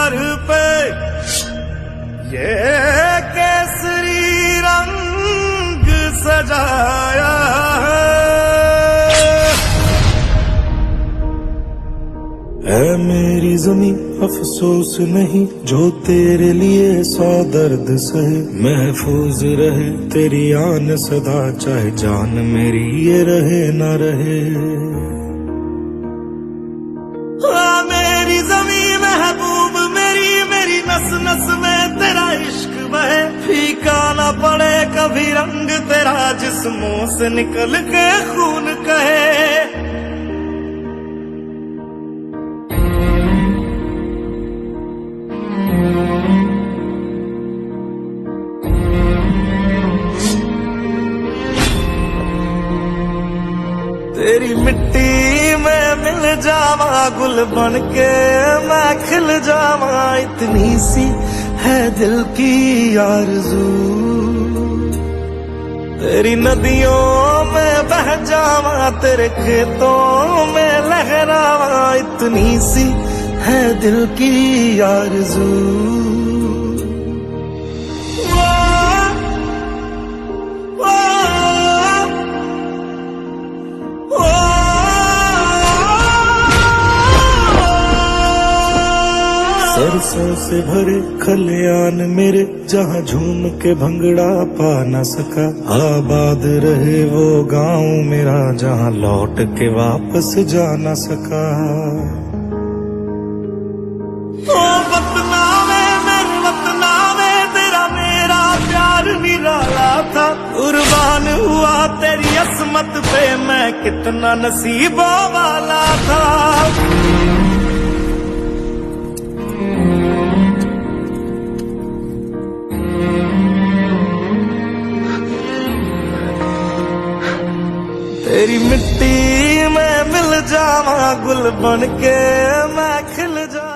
Sir पे ये केसरी रंग सजाया है मेरी ज़मीं अफसोस नहीं जो तेरे लिए 100 दर्द सहे। महफूज रहे तेरी आन सदा चाहे जान मेरी ये रहे ना रहे। मेरी ज़मीं महबूब मेरी मेरी नस नस में तेरा इश्क बहे। फीका ना पड़े कभी रंग तेरा जिस्मों से निकल के खून कहे। तेरी मिट्टी में मिल जावा गुल बनके मैं खिल जावा। इतनी सी है दिल की आरज़ू तेरी नदियों में बह जावा तेरे खेतों में लहरावा। इतनी सी है दिल की आरज़ू। सरसों से भरे खलियान मेरे जहाँ झूम के भंगड़ा पा न सका। आबाद रहे वो गांव मेरा जहाँ लौट के वापस जा न सका। ओ वतना में मेरे वतना में तेरा मेरा प्यार निराला था। कुर्बान हुआ तेरी असमत पे मैं कितना नसीबों वाला था। तेरी मिट्टी में मिल जावा गुल बनके मैं खिल जा।